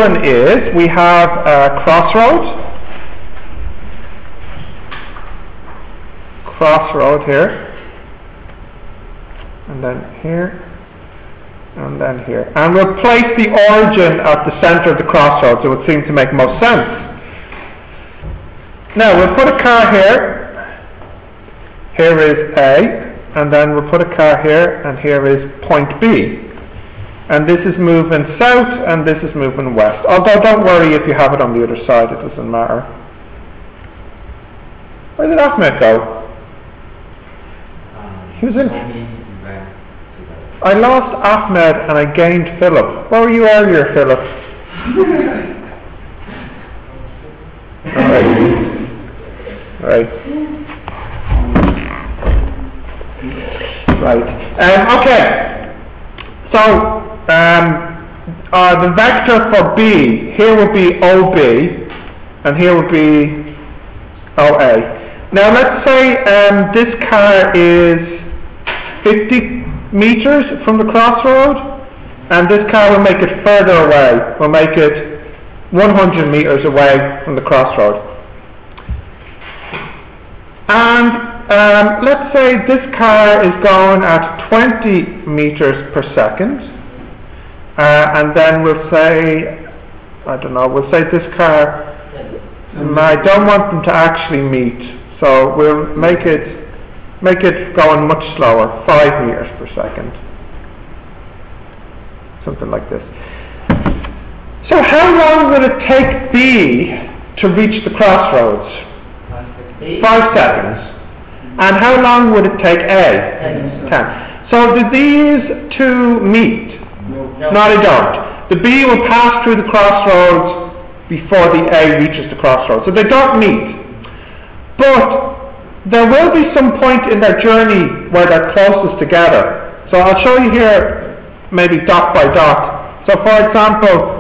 doing is we have a crossroad here, and then here, and then here. And we'll place the origin at the center of the crossroads. It would seem to make most sense. Now we'll put a car here. Here is A. And then we'll put a car here, and here is point B. And this is moving south, and this is moving west. Although don't worry if you have it on the other side, it doesn't matter. Where did Ahmed go? He was in... I lost Ahmed and I gained Philip. Where were you earlier, Philip? Right. Okay. So the vector for B here would be OB, and here would be OA. Now let's say this car is 50 meters from the crossroad, and this car will make it further away. We'll make it 100 meters away from the crossroad. And let's say this car is going at 20 meters per second, and then we'll say, I don't know, we'll say this car, I don't want them to actually meet, so we'll make it going much slower, 5 meters per second, something like this. So how long will it take B to reach the crossroads? 5 seconds. And how long would it take A? 10. So do these two meet? No, they don't. The B will pass through the crossroads before the A reaches the crossroads. So they don't meet. But there will be some point in their journey where they're closest together. So I'll show you here, maybe dot by dot. So for example,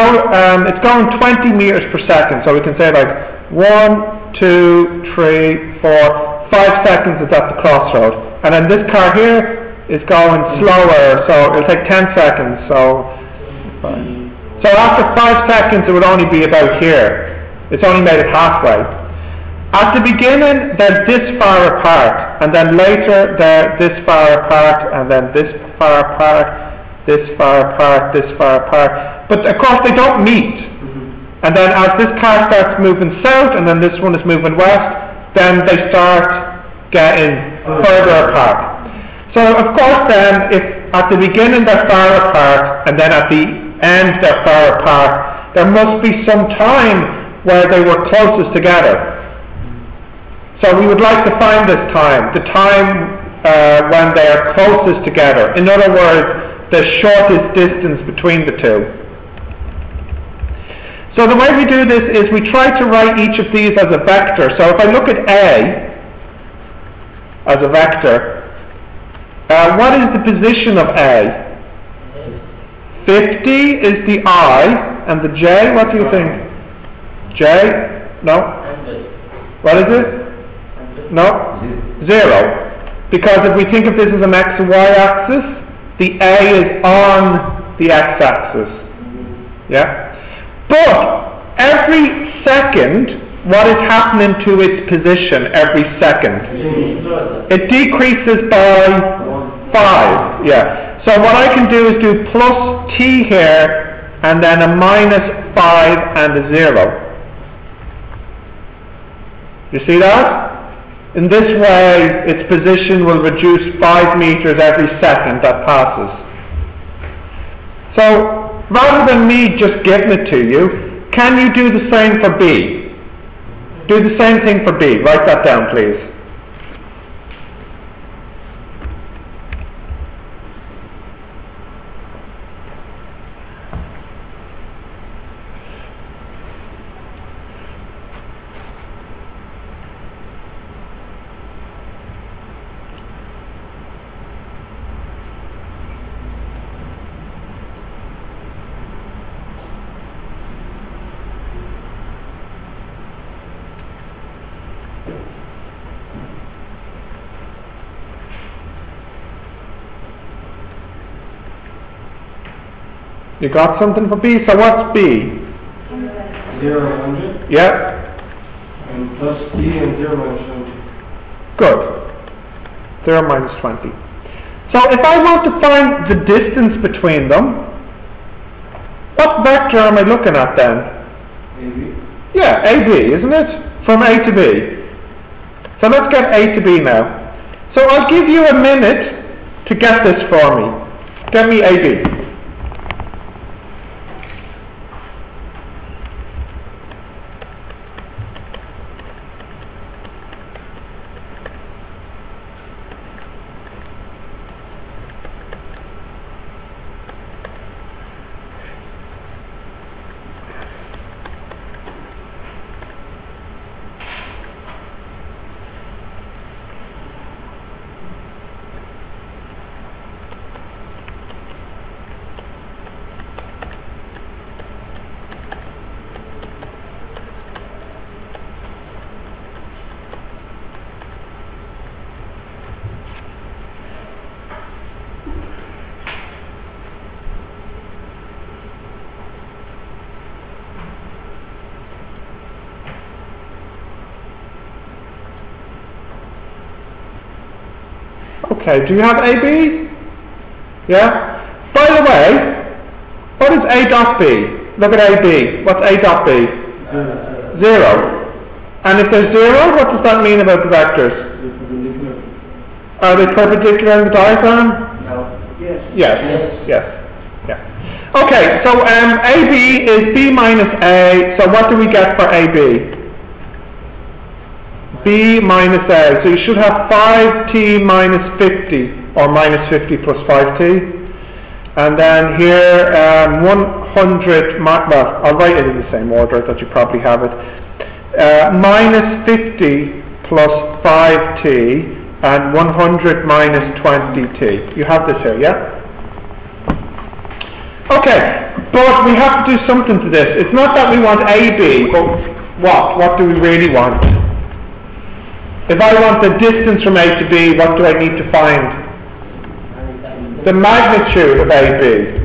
it's going 20 meters per second. So we can say like 1, 2, 3, 4, 5 seconds it's at the crossroad. And then this car here is going slower, so it'll take 10 seconds. So after 5 seconds it would only be about here. It's only made it halfway. At the beginning they're this far apart, and then later they're this far apart, and then this far apart, this far apart, this far apart. But of course they don't meet. And then as this car starts moving south and then this one is moving west, then they start getting further apart. So of course then, if at the beginning they're far apart and then at the end they're far apart, there must be some time where they were closest together. So we would like to find this time, the time when they are closest together. In other words, the shortest distance between the two. So the way we do this is we try to write each of these as a vector. So if I look at A as a vector, what is the position of A? 50 is the I, and the J, what do you think? J? No? What is it? No? 0. Because if we think of this as an X and Y axis, the A is on the X axis. Yeah? But every second, what is happening to its position every second? It decreases by 5. Yeah. So what I can do is do plus t here, and then a minus 5 and a 0. You see that? In this way, its position will reduce 5 meters every second that passes. So rather than me just giving it to you, can you do the same for B? Do the same thing for B. Write that down, please. You got something for B? So what's B? 0 and 100. Yeah. And plus D and 0 minus 20. Good. 0 minus 20. So if I want to find the distance between them, what vector am I looking at then? AB. Yeah, AB, isn't it? From A to B. So let's get A to B now. So I'll give you a minute to get this for me. Get me AB. Okay, do you have AB? Yeah? By the way, what is A dot B? Look at AB. What's A dot B? 0. And if there's 0, what does that mean about the vectors? Are they perpendicular in the diagram? No. Yes. Yes. Yes. Yeah. Okay, so AB is B minus A, so what do we get for AB? B minus A, so you should have 5t minus 50, or minus 50 plus 5t. And then here, 100, well, I'll write it in the same order that you probably have it. Minus 50 plus 5t, and 100 minus 20t. You have this here, yeah? Okay, but we have to do something to this. It's not that we want AB, but what? What do we really want? If I want the distance from A to B, what do I need to find? The magnitude of AB.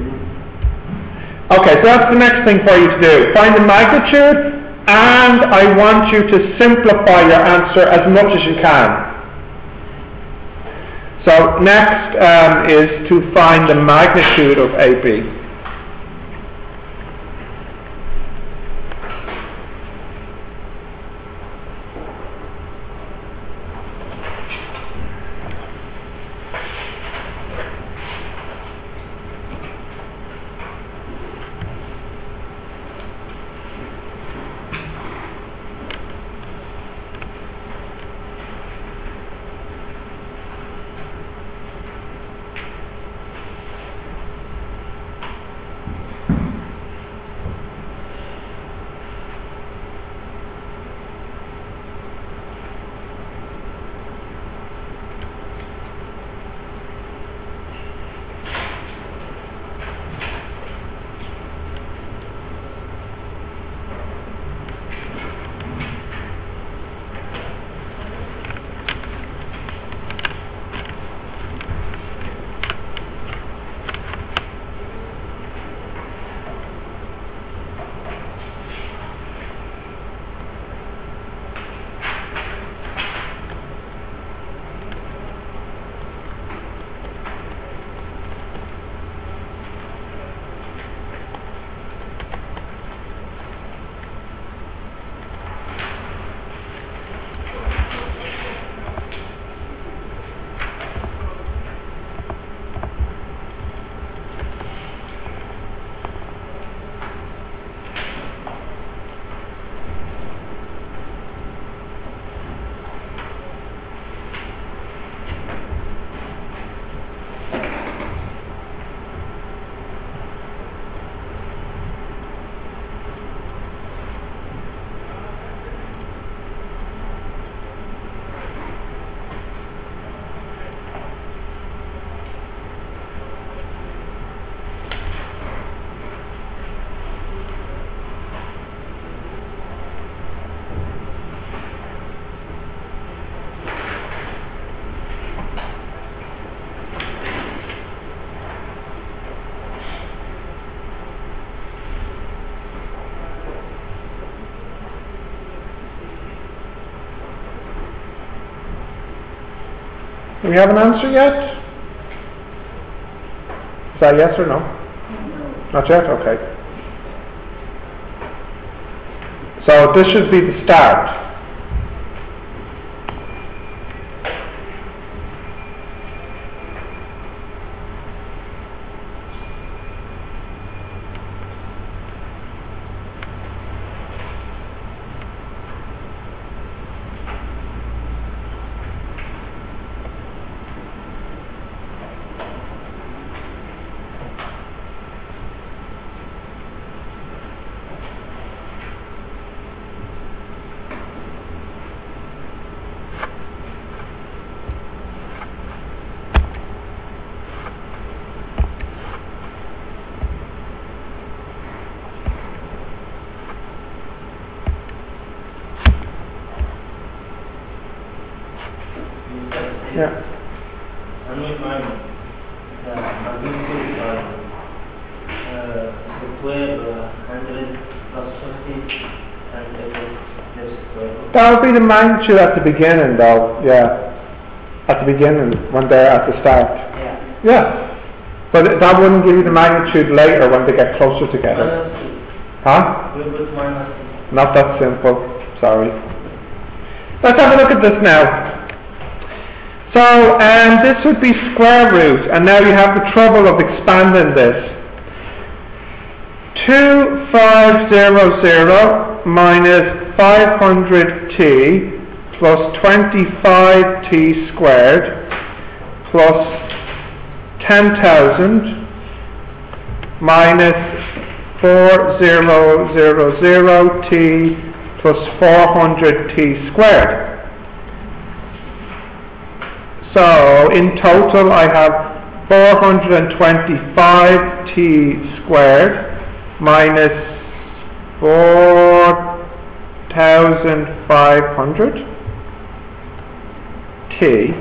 Okay, so that's the next thing for you to do. Find the magnitude, and I want you to simplify your answer as much as you can. So next is to find the magnitude of AB. Do we have an answer yet? Is that yes or no? Not yet? Okay. So this should be the start. Yeah. And with my the 100 plus 50 and this square. That would be the magnitude at the beginning, though. Yeah. At the beginning, when they're at the start. Yeah. Yeah. But that wouldn't give you the magnitude later when they get closer together. Huh? With minus. Not that simple. Sorry. Let's have a look at this now. So, this would be square root, and now you have the trouble of expanding this. 2500 minus 500t plus 25t squared plus 10,000 minus 4000t plus 400t squared. So in total I have 425t squared minus 4500 t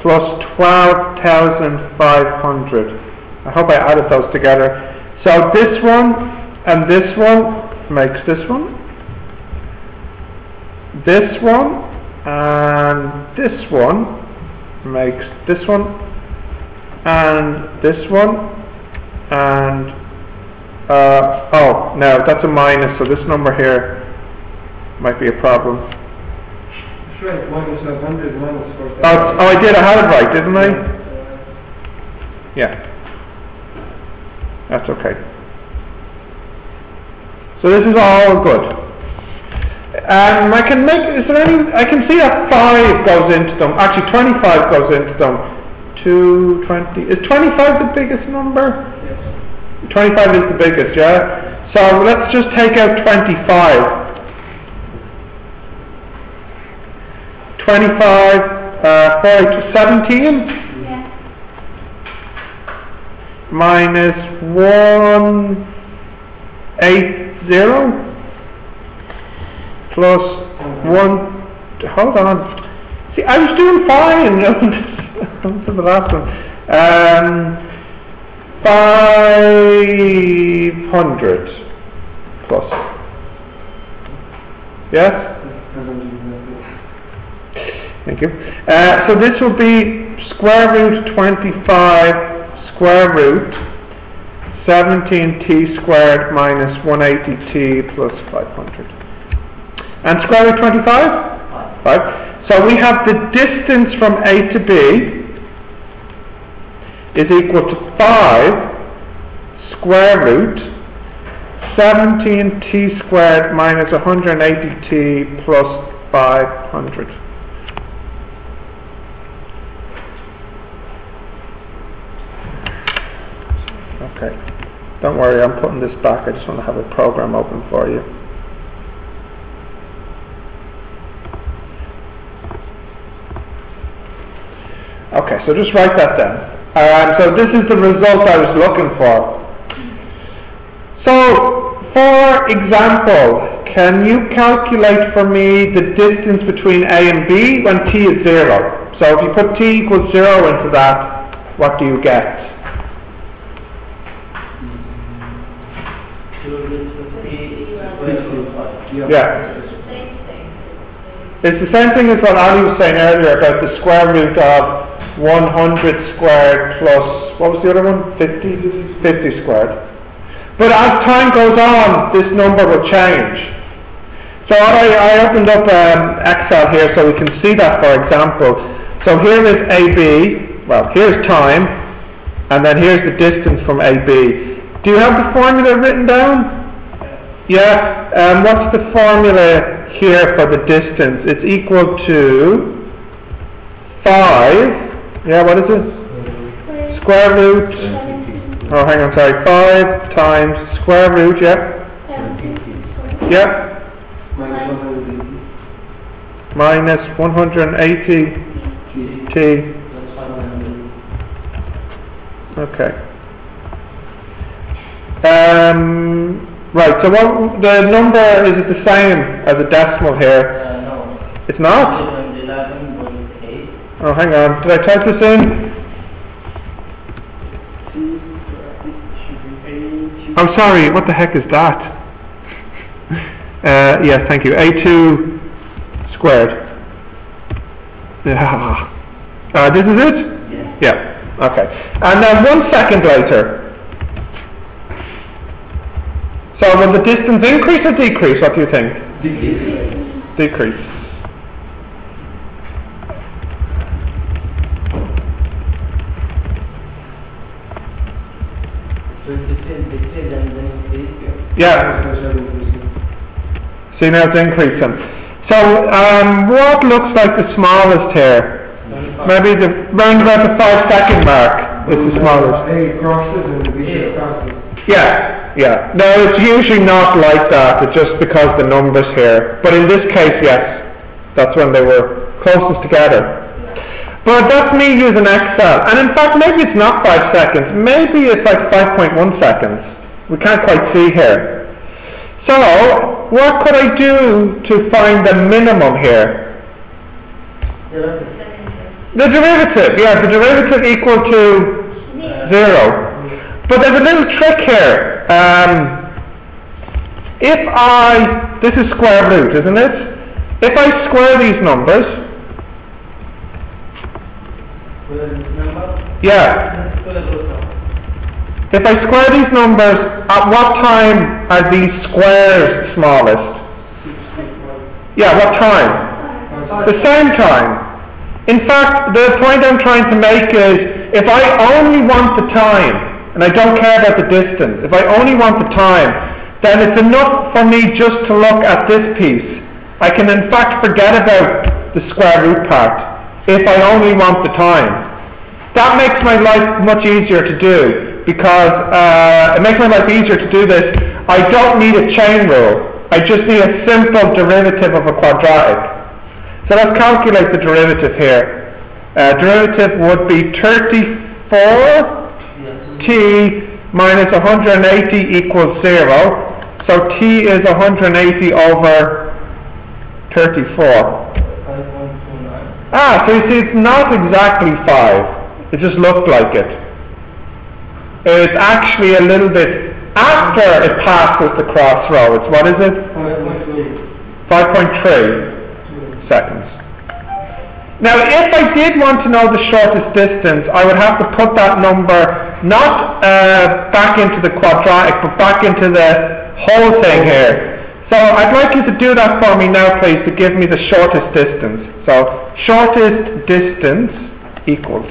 plus 12,500. I hope I added those together. So this one and this one makes this one. This one and this one makes this one, and this one, and oh no, that's a minus, so this number here might be a problem. That's right, minus 100 minus 4,000. Oh, I did, I had it right, didn't I? Yeah. That's okay. So this is all good. I can make, is there any, I can see that 5 goes into them, actually 25 goes into them. 220, is 25 the biggest number? Yes. 25 is the biggest, yeah? So let's just take out 25. 25, 17? Yeah. Minus 180 plus 1, hold on. See, I was doing fine. To the last one. 500 plus. Yes? Thank you. So this will be square root 25 square root 17t squared minus 180t plus 500. And square root 25? 5. So we have the distance from A to B is equal to 5 square root 17t squared minus 180t plus 500. Okay. Don't worry, I'm putting this back. I just want to have a program open for you. Okay, so just write that down. So this is the result I was looking for. So, for example, can you calculate for me the distance between A and B when t is 0? So if you put t equals 0 into that, what do you get? Yeah. It's the same thing as what Ali was saying earlier about the square root of 100 squared plus, what was the other one? 50 squared. But as time goes on, this number will change. So I opened up Excel here so we can see that, for example. So here is AB, well, here's time, and then here's the distance from AB. Do you have the formula written down? Yeah, what's the formula here for the distance? It's equal to 5, yeah, what is it? Square root, oh hang on, sorry, 5 times square root, yeah? Yeah. Minus 180 T. Okay. Right, so what, the number, is it the same as a decimal here? No. It's not? 11.8. Oh, hang on, did I type this in? I'm sorry, what the heck is that? Yes, thank you. A2 squared. Yeah. This is it? Yeah. Okay. And then 1 second later. So will the distance increase or decrease? What do you think? Decrease. Decrease. So decrease and then increase. Yeah. See, now it's increasing. So what looks like the smallest here? Maybe round about the 5 second mark is the smallest. A crosses and the B crosses. Yeah, yeah. No, it's usually not like that. It's just because the numbers here. But in this case, yes. That's when they were closest together. But that's me using Excel. And in fact, maybe it's not 5 seconds. Maybe it's like 5.1 seconds. We can't quite see here. So, what could I do to find the minimum here? The derivative. Yeah, the derivative equal to 0. But there's a little trick here. This is square root, isn't it? If I square these numbers, yeah. If I square these numbers, at what time are these squares smallest? Yeah, what time? The same time. In fact, the point I'm trying to make is, if I only want the time, and I don't care about the distance, if I only want the time, then it's enough for me just to look at this piece. I can in fact forget about the square root part, if I only want the time. That makes my life much easier to do, because it makes my life easier to do this. I don't need a chain rule. I just need a simple derivative of a quadratic. So let's calculate the derivative here. Derivative would be 34 t minus 180 equals 0. So t is 180 over 34. 5.29. So you see, it's not exactly 5. It just looked like it. It's actually a little bit after it passes the crossroads. What is it? 5.3 seconds. Now, if I did want to know the shortest distance, I would have to put that number not back into the quadratic, but back into the whole thing here. So I'd like you to do that for me now, please, to give me the shortest distance. So, shortest distance equals.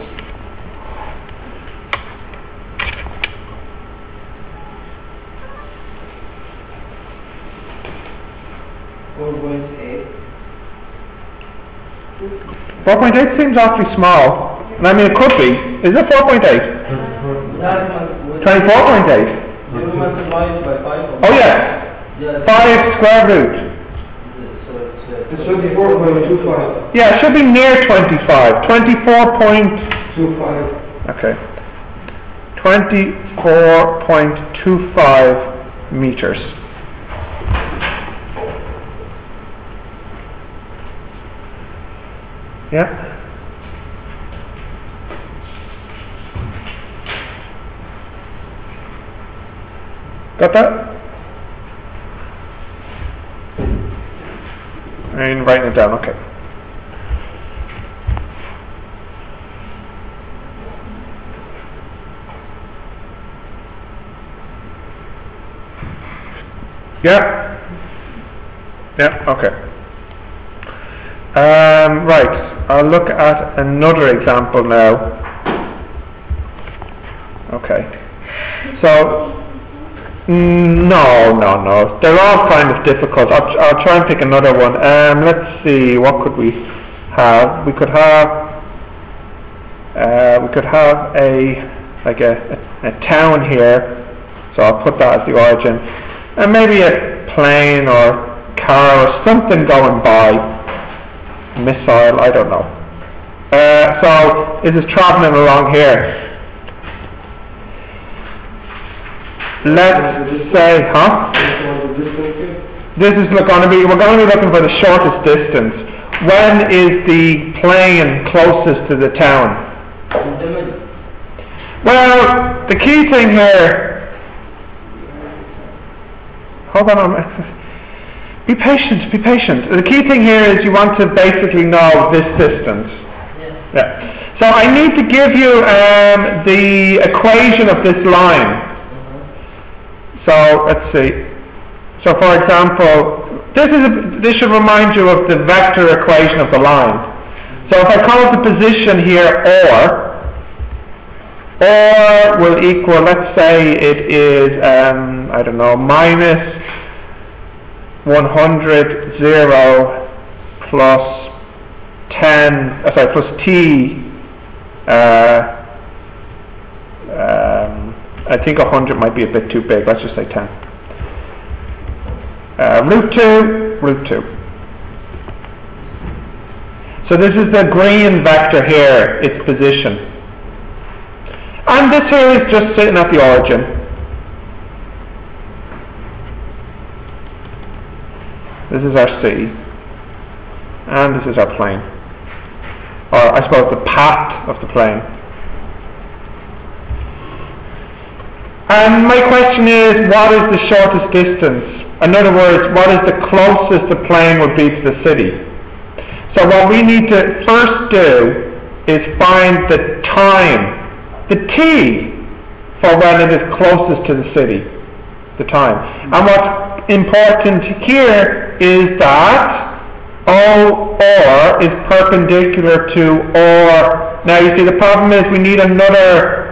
$4.8. 4.8 seems awfully small. And I mean, it could be. Is it 4.8? 24.8. You multiply by 5. Oh yes. 5 square root. It's 24.25. Yeah, it should be near 25. 25. Okay. 24.25 meters. Yeah. Got that? I'm writing it down, okay. Yeah? Yeah, okay. Right, I'll look at another example now. Okay. So, no. They're all kind of difficult. I'll try and pick another one. Let's see, what could we have? We could have a town here. So I'll put that as the origin. And maybe a plane or car or something going by. Missile, I don't know. So is it traveling along here? Let's say, this is we're going to be looking for the shortest distance. When is the plane closest to the town? Well, the key thing here, hold on. Be patient. The key thing here is you want to basically know this distance. Yeah. So I need to give you the equation of this line. So let's see. So for example, this should remind you of the vector equation of the line. So if I call the position here or will equal, let's say it is, I don't know, minus 100, 0, plus 10, plus t, I think 100 might be a bit too big, let's just say 10. Root 2. So this is the green vector here, its position. And this here is just sitting at the origin. This is our C. And this is our plane. Or I suppose the path of the plane. And my question is, what is the shortest distance? In other words, what is the closest the plane would be to the city? So what we need to first do is find the time, the t, for when it is closest to the city, the time. And what's important here is that OR is perpendicular to OR. Now you see the problem is we need another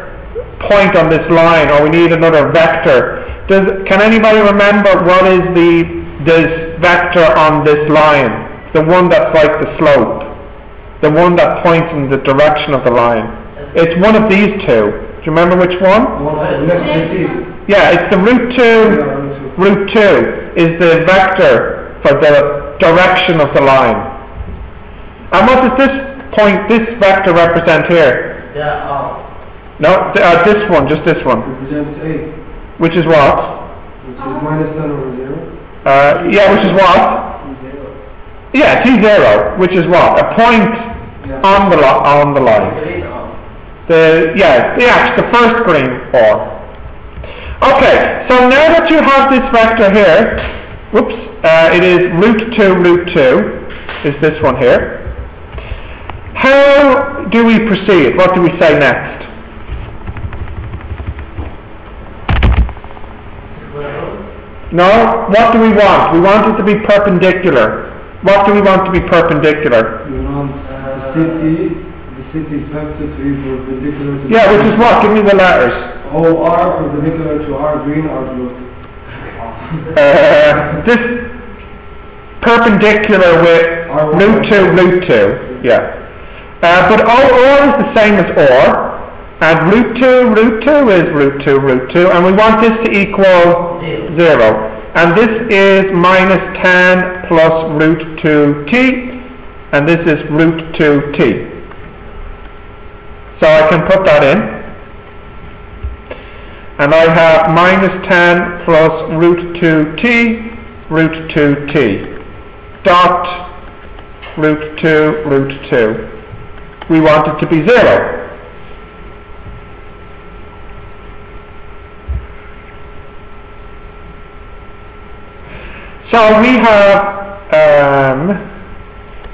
point on this line, or we need another vector. Can anybody remember what is this vector on this line? The one that's like the slope. The one that points in the direction of the line. It's one of these two. Do you remember which one? Yeah, it's the root 2. Root 2 is the vector for the direction of the line. And what does this vector represent here? No, this one, just this one. Represents 8. Which is what? Which is minus 10 over 0. Yeah, which is what? Yeah, T0, which is what? A point on the line. The first green or. Okay, so now that you have this vector here, it is root 2 is this one here. How do we proceed? What do we say next? No, what do we want? We want it to be perpendicular. What do we want to be perpendicular? We want the city's vector to be perpendicular to... Yeah, which is what? Give me the letters. OR perpendicular to R green or blue. This perpendicular with root 2, yeah. But OR is the same as OR. And root 2 is root 2, and we want this to equal 0. And this is minus 10 plus root 2t, and this is root 2t. So I can put that in. And I have minus 10 plus root 2t, dot root 2. We want it to be 0. So we have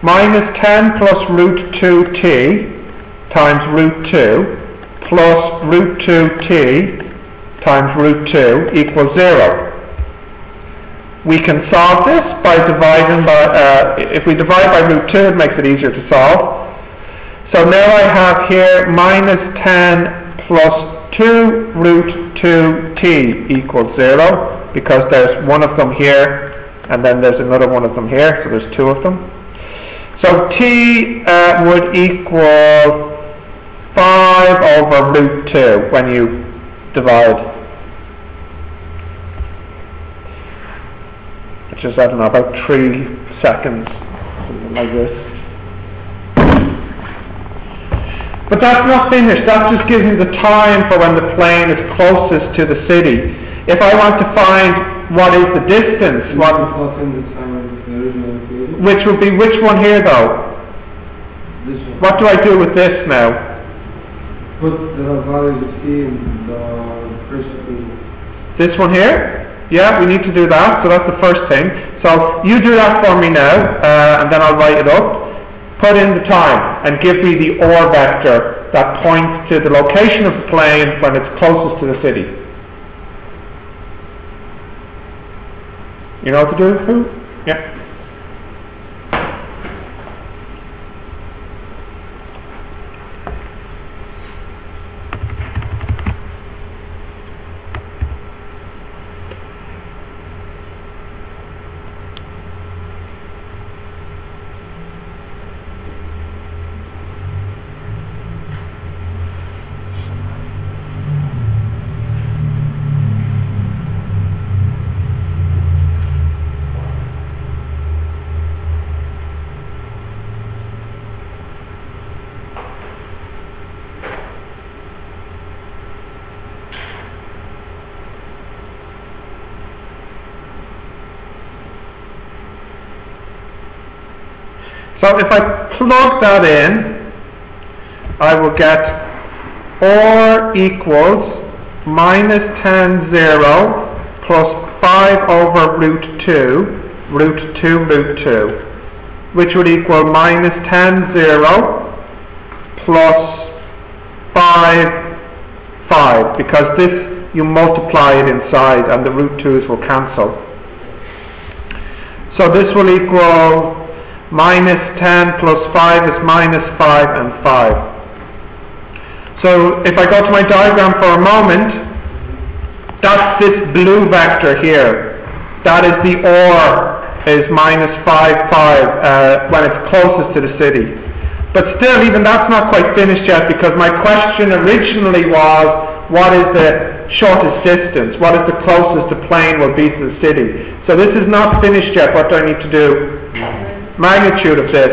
minus 10 plus root 2t times root 2 plus root 2t times root 2 equals 0. We can solve this by dividing by, if we divide by root 2, it makes it easier to solve. So now I have here minus 10 plus 2 root 2t equals 0, because there's one of them here and then there's another one of them here, so there's two of them. So t would equal 5 over root 2 when you divide, which is, I don't know, about 3 seconds, something like this. But that's not finished. That just gives me the time for when the plane is closest to the city. If I want to find what is the distance, which would be which one here though? This one. What do I do with this now? Put the values of t in the first equation. This one here? Yeah, we need to do that, so that's the first thing. So you do that for me now, and then I'll write it up. Put in the time and give me the or vector that points to the location of the plane when it's closest to the city. You know what to do, Who? Yeah. So if I plug that in, I will get or equals minus 10, 0 plus 5 over root 2, root 2, which would equal minus 10, 0 plus 5, 5, because this you multiply it inside and the root 2's will cancel. So this will equal minus 10 plus 5 is minus 5 and 5. So if I go to my diagram for a moment, that's this blue vector here. That is the or is minus 5, 5 when it's closest to the city. But still, even that's not quite finished yet, because my question originally was, what is the shortest distance? What is the closest the plane will be to the city? So this is not finished yet. What do I need to do? Magnitude of this,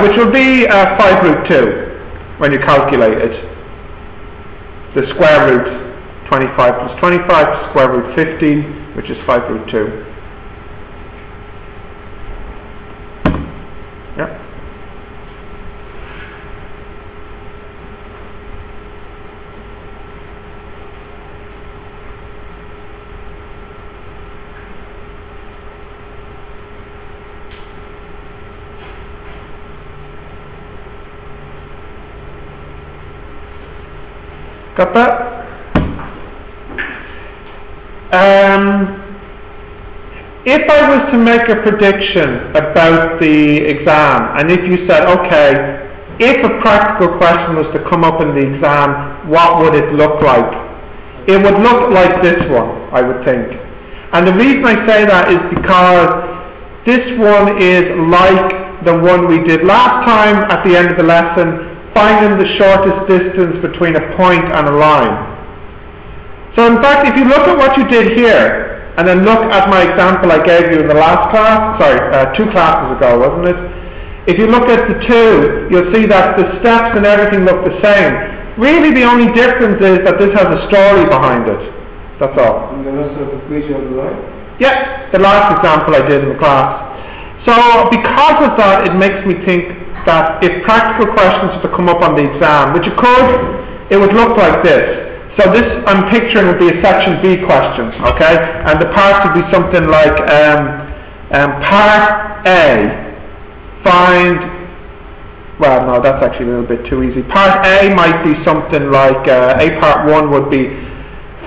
which will be 5 root 2 when you calculate it. The square root 25 plus 25, square root 15, which is 5 root 2. Yeah. Got that? If I was to make a prediction about the exam, and if you said, okay, if a practical question was to come up in the exam, what would it look like? It would look like this one, I would think. And the reason I say that is because this one is like the one we did last time at the end of the lesson, finding the shortest distance between a point and a line. So in fact, if you look at what you did here, and then look at my example I gave you in the last class, sorry, 2 classes ago, wasn't it? If you look at the 2, you'll see that the steps and everything look the same. Really the only difference is that this has a story behind it. That's all. And the rest of the equation on the right? Yeah, the last example I did in the class. So because of that, it makes me think that if practical questions were to come up on the exam, which it could, it would look like this. So this I'm picturing would be a section B question, okay? And the parts would be something like part A, find, well no, that's actually a little bit too easy. Part A might be something like, A part 1 would be,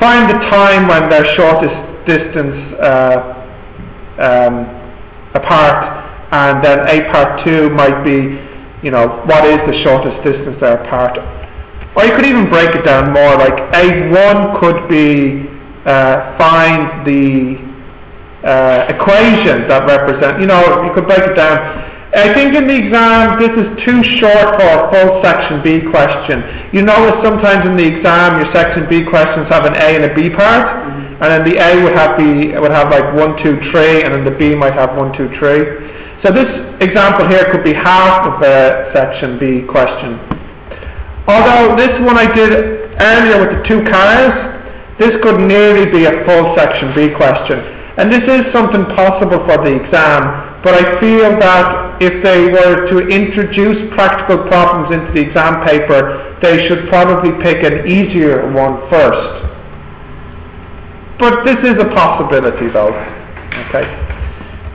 find the time when they're shortest distance apart, and then A part 2 might be, what is the shortest distance they're apart. Or you could even break it down more, like A1 could be find the equation that represents, you could break it down. I think in the exam this is too short for a full section B question. You notice sometimes in the exam your section B questions have an A and a B part, and then the A would have like 1, 2, 3, and then the B might have 1, 2, 3. So this example here could be half of a section B question. Although this one I did earlier with the 2 cars, this could nearly be a full section B question. And this is something possible for the exam, but I feel that if they were to introduce practical problems into the exam paper, they should probably pick an easier one first. But this is a possibility though. Okay.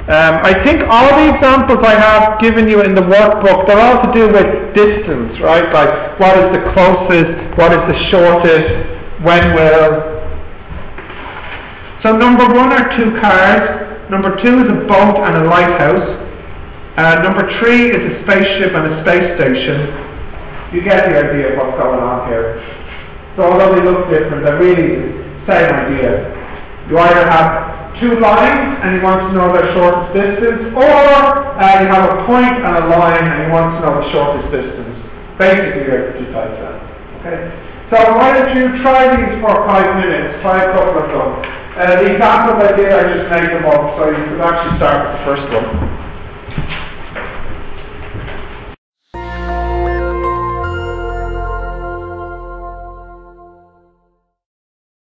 I think all the examples I have given you in the workbook, they're all to do with distance, right? Like what is the closest, what is the shortest, when will. So number 1 are 2 cars, number 2 is a boat and a lighthouse, number 3 is a spaceship and a space station. You get the idea of what's going on here. So although they look different, they're really the same idea. You either have 2 lines and you want to know their shortest distance, or you have a point and a line and you want to know the shortest distance. Basically, they're just like that. Okay? So why don't you try these for 5 minutes? Try a couple of them. The examples I did, I just made them up, so you could actually start with the first one.